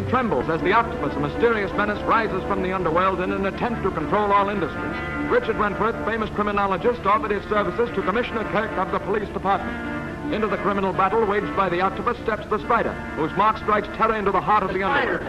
trembles as the Octopus, a mysterious menace, rises from the underworld in an attempt to control all industries. Richard Wentworth, famous criminologist, offered his services to Commissioner Kirk of the police department. Into the criminal battle waged by the Octopus steps the Spider, whose mark strikes terror into the heart of the underworld.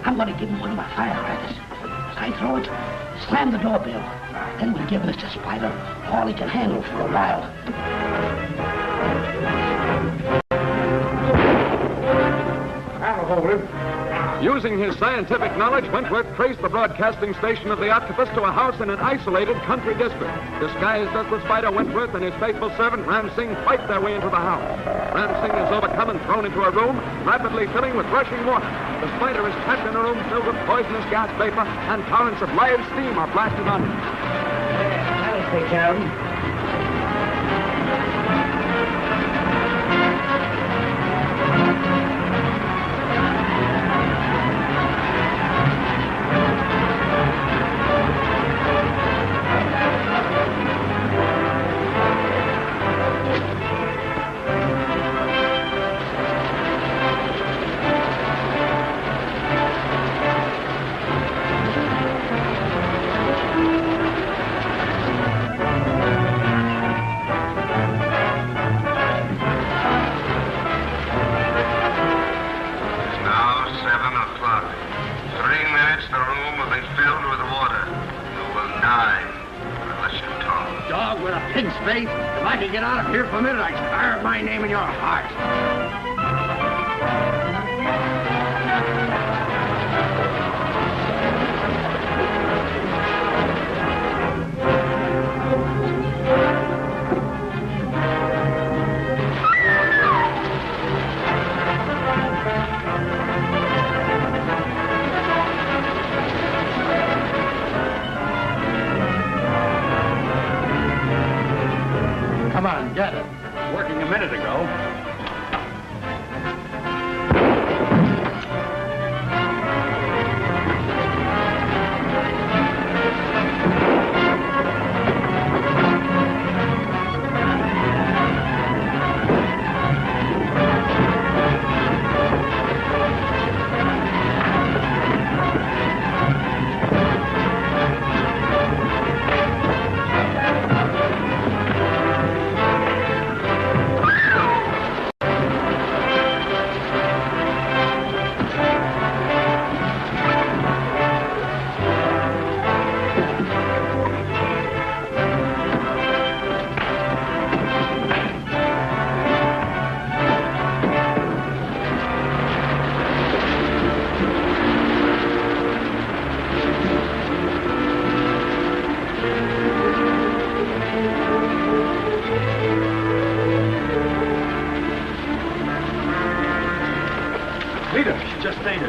I'm going to give him one of my firecrackers. As I throw it, slam the doorbell. Then we'll give Mr. Spider all he can handle for a while. That'll hold him. Using his scientific knowledge, Wentworth traced the broadcasting station of the Octopus to a house in an isolated country district. Disguised as the Spider, Wentworth and his faithful servant, Ram Singh, fight their way into the house. Ram Singh is overcome and thrown into a room, rapidly filling with rushing water. The Spider is trapped in a room filled with poisonous gas vapor, and torrents of live steam are blasted on him. That'll take care of him. If I could get out of here for a minute, I'd carve my name in your heart. Come on, get it. Working a minute ago.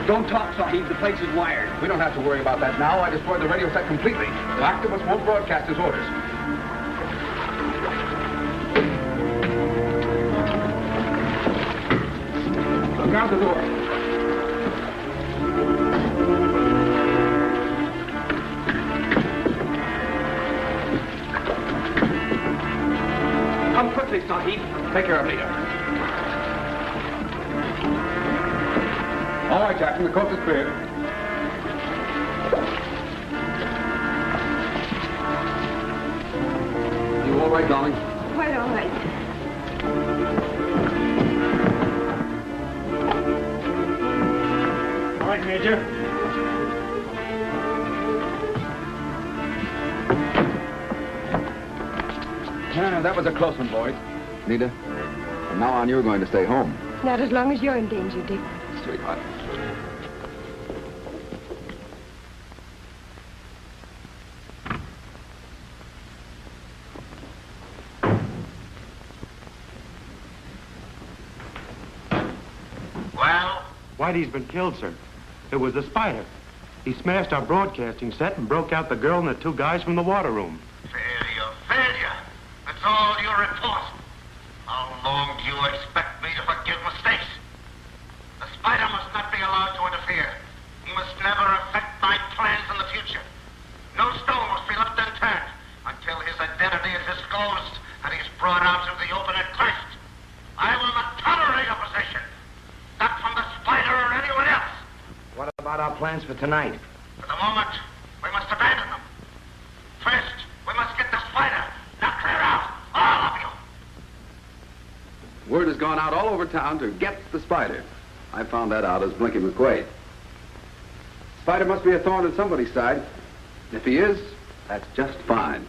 Don't talk, Sahib. The place is wired. We don't have to worry about that now. I destroyed the radio set completely. The Octopus won't broadcast his orders. Look out the door. Come quickly, Sahib. Take care of Lita. All right, Jackson, the coast is clear. You all right, darling? Quite all right. All right, Major. That was a close one, boys. Nita, from now on, you're going to stay home. Not as long as you're in danger, Dick. Sweetheart. Well? Whitey's been killed, sir. It was the Spider. He smashed our broadcasting set and broke out the girl and the two guys from the water room. Failure. That's all you report. How long do you expect me to forgive mistakes? The spider must not be allowed to interfere. He must never affect my plans in the future. No stone must be left unturned until his identity is disclosed and he's brought out into the open and crushed. I will not tolerate opposition. Not from the spider or anyone else. What about our plans for tonight? For the moment, we must abandon them. First, we must get the spider. Now clear out, all of you. Word has gone out all over town to get the spider. I found that out as Blinky McQuaid. Spider must be a thorn in somebody's side. If he is, that's just fine.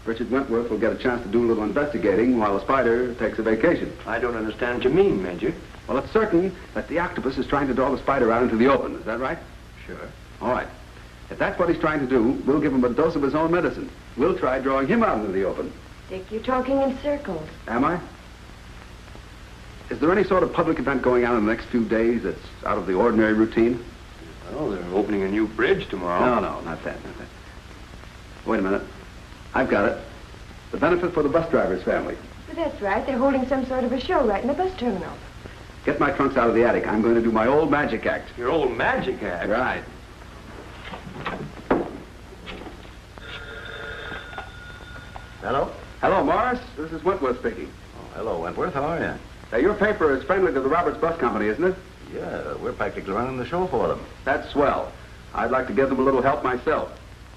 Richard Wentworth will get a chance to do a little investigating while the spider takes a vacation. I don't understand what you mean, Major. Well, it's certain that the octopus is trying to draw the spider out into the open. Is that right? Sure. All right. If that's what he's trying to do, we'll give him a dose of his own medicine. We'll try drawing him out into the open. Dick, you're talking in circles. Am I? Is there any sort of public event going on in the next few days that's out of the ordinary routine? Well, they're opening a new bridge tomorrow. No, not that. Wait a minute. I've got it. The benefit for the bus driver's family. But that's right. They're holding some sort of a show right in the bus terminal. Get my trunks out of the attic. I'm going to do my old magic act. Your old magic act? Right. Hello? Hello, Morris. This is Wentworth speaking. Oh, hello, Wentworth. How are you? Your paper is friendly to the Roberts Bus Company, isn't it? Yeah, we're practically running the show for them. That's swell. I'd like to give them a little help myself.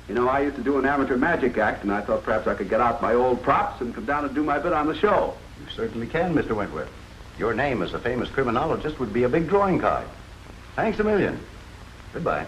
You know, I used to do an amateur magic act, and I thought perhaps I could get out my old props and come down and do my bit on the show. You certainly can, Mr. Wentworth. Your name as a famous criminologist would be a big drawing card. Thanks a million. Goodbye.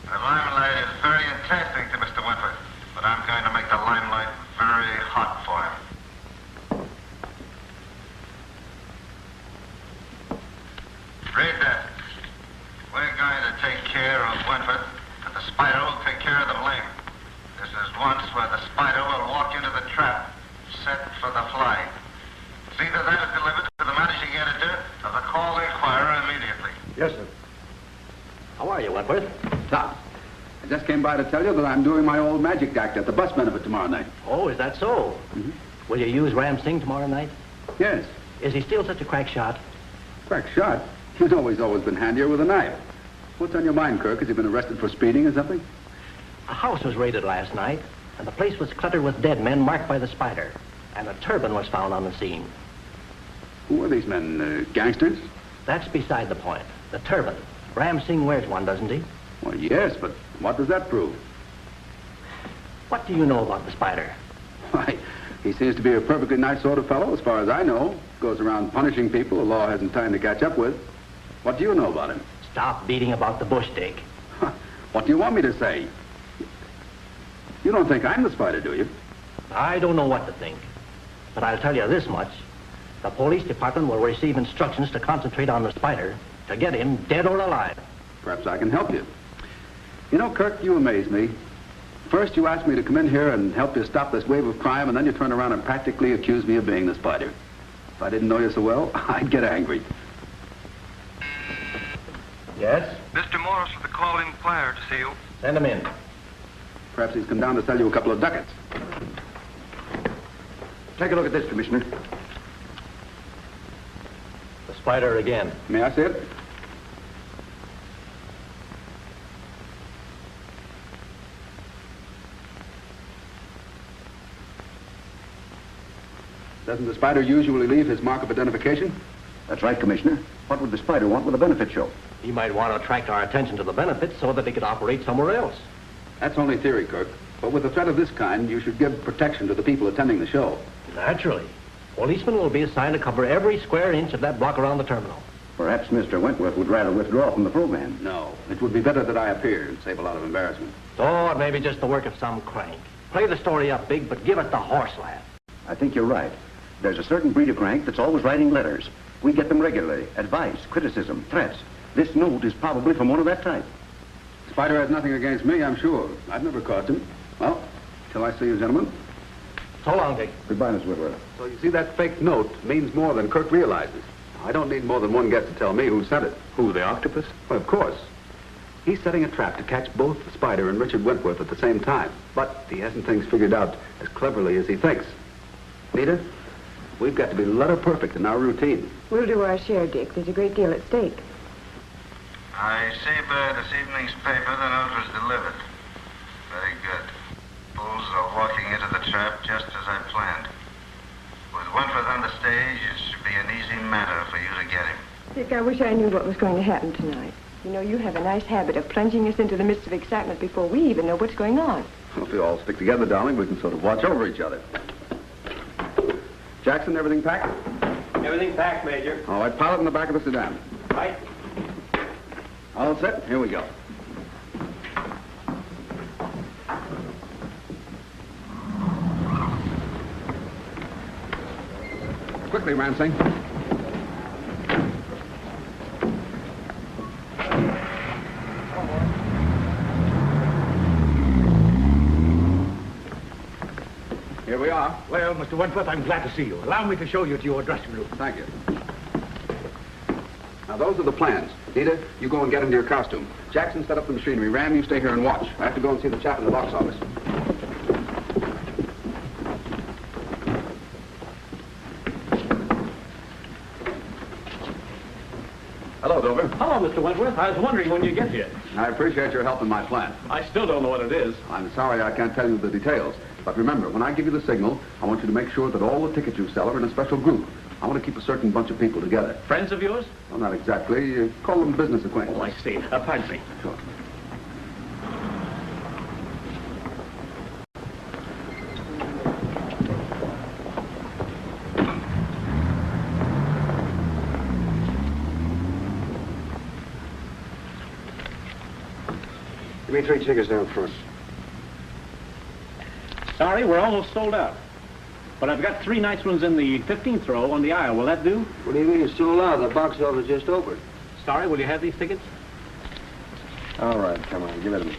The limelight is very enticing to Mr. Wentworth, but I'm going to make the limelight very hot for him. Read that. We're going to take care of Wentworth, and the spider will take care of the blame. This is once where the spider will walk into the trap set for the fly. See that that is delivered to the managing editor of the Call Inquirer immediately. Yes, sir. How are you, Wentworth? Top. I just came by to tell you that I'm doing my old magic act at the bus benefit tomorrow night. Oh, is that so? Mm-hmm. Will you use Ram Singh tomorrow night? Yes. Is he still such a crack shot? Crack shot. You know he's always been handier with a knife. What's on your mind, Kirk? Has he been arrested for speeding or something? A house was raided last night, and the place was cluttered with dead men marked by the spider. And a turban was found on the scene. Who are these men? Gangsters? That's beside the point. The turban. Ram Singh wears one, doesn't he? Well, yes, but what does that prove? What do you know about the spider? Why, he seems to be a perfectly nice sort of fellow, as far as I know. Goes around punishing people the law hasn't time to catch up with. What do you know about him? Stop beating about the bush, Dick. What do you want me to say? You don't think I'm the spider, do you? I don't know what to think. But I'll tell you this much. The police department will receive instructions to concentrate on the spider to get him dead or alive. Perhaps I can help you. You know, Kirk, you amaze me. First, you asked me to come in here and help you stop this wave of crime, and then you turn around and practically accuse me of being the spider. If I didn't know you so well, I'd get angry. Yes? Mr. Morris of the Call Inquirer to see you. Send him in. Perhaps he's come down to sell you a couple of ducats. Take a look at this, Commissioner. The spider again. May I see it? Doesn't the spider usually leave his mark of identification? That's right, Commissioner. What would the spider want with a benefit show? He might want to attract our attention to the benefits so that he could operate somewhere else. That's only theory, Kirk. But with a threat of this kind, you should give protection to the people attending the show. Naturally. Policemen will be assigned to cover every square inch of that block around the terminal. Perhaps Mr. Wentworth would rather withdraw from the program. No. It would be better that I appear and save a lot of embarrassment. Oh, it may be just the work of some crank. Play the story up big, but give it the horse laugh. I think you're right. There's a certain breed of crank that's always writing letters. We get them regularly. Advice, criticism, threats. This note is probably from one of that type. Spider has nothing against me, I'm sure. I've never caused him. Well, till I see you, gentlemen. So long, Dick. Goodbye, Miss Whitworth. So you see, that fake note means more than Kirk realizes. I don't need more than one guess to tell me who sent it. Who, the Octopus? Well, of course. He's setting a trap to catch both the Spider and Richard Wentworth at the same time. But he hasn't things figured out as cleverly as he thinks. Nita, we've got to be letter perfect in our routine. We'll do our share, Dick. There's a great deal at stake. I see by this evening's paper the note was delivered. Very good. Bulls are walking into the trap just as I planned. With Wentworth on the stage, it should be an easy matter for you to get him. Dick, I wish I knew what was going to happen tonight. You know, you have a nice habit of plunging us into the midst of excitement before we even know what's going on. Well, if we all stick together, darling, we can sort of watch over each other. Jackson, everything packed? Everything packed, Major. All right, pilot in the back of the sedan. Right. All set? Here we go. Quickly, Ransing. Here we are. Well, Mr. Wentworth, I'm glad to see you. Allow me to show you to your dressing room. Thank you. Now, those are the plans. Nita, you go and get into your costume. Jackson, set up the machinery. Ram, you stay here and watch. I have to go and see the chap in the box office. Hello, Dover. Hello, Mr. Wentworth. I was wondering when you get here. I appreciate your help in my plan. I still don't know what it is. I'm sorry I can't tell you the details. But remember, when I give you the signal, I want you to make sure that all the tickets you sell are in a special group. I want to keep a certain bunch of people together. Friends of yours? Well, not exactly. Call them business acquaintances. Oh, I see. Pardon me. Sure. Give me 3 tickets down front. Sorry, we're almost sold out. But I've got 3 nice ones in the 15th row on the aisle. Will that do? What do you mean it's still allowed? The box office just opened. Sorry, will you have these tickets? All right, come on, give it to me.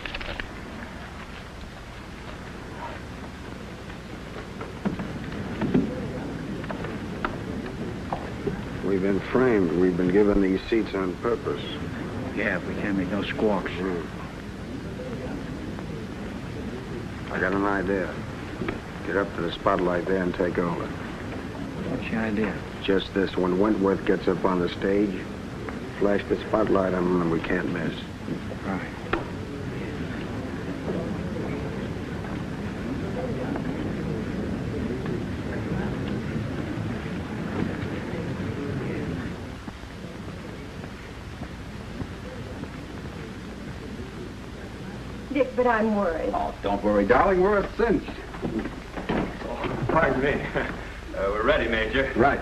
We've been framed. We've been given these seats on purpose. Yeah, we can't make no squawks. I got an idea. Get up to the spotlight there and take over. What's your idea? Just this, when Wentworth gets up on the stage, flash the spotlight on him and we can't miss. Right. Dick, but I'm worried. Oh, don't worry, darling. We're a cinch. Pardon me. We're ready, Major. Right.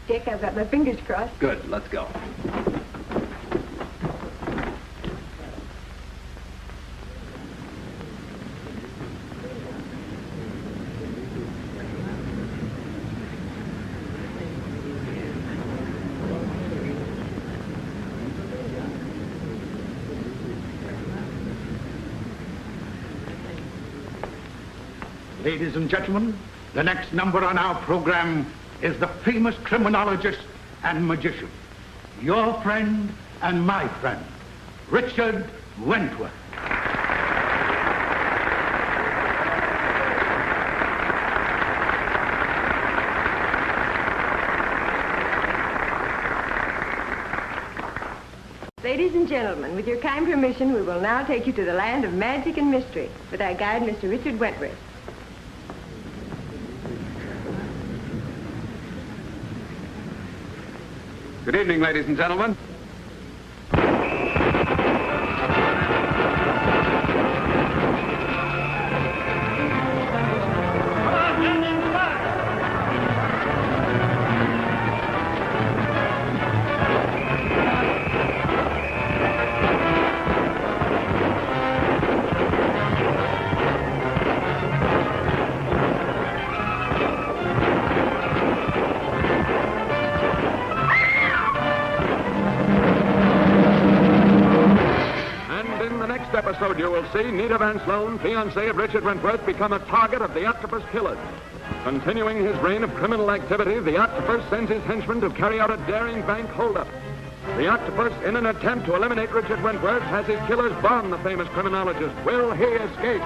Dick, I've got my fingers crossed. Good. Let's go. Ladies and gentlemen, the next number on our program is the famous criminologist and magician, your friend and my friend, Richard Wentworth. Ladies and gentlemen, with your kind permission, we will now take you to the land of magic and mystery with our guide, Mr. Richard Wentworth. Good evening, ladies and gentlemen. you will see Nita Van Sloan, fiancée of Richard Wentworth, become a target of the Octopus killers. Continuing his reign of criminal activity, the Octopus sends his henchmen to carry out a daring bank holdup. The Octopus, in an attempt to eliminate Richard Wentworth, has his killers bomb the famous criminologist. Will he escape?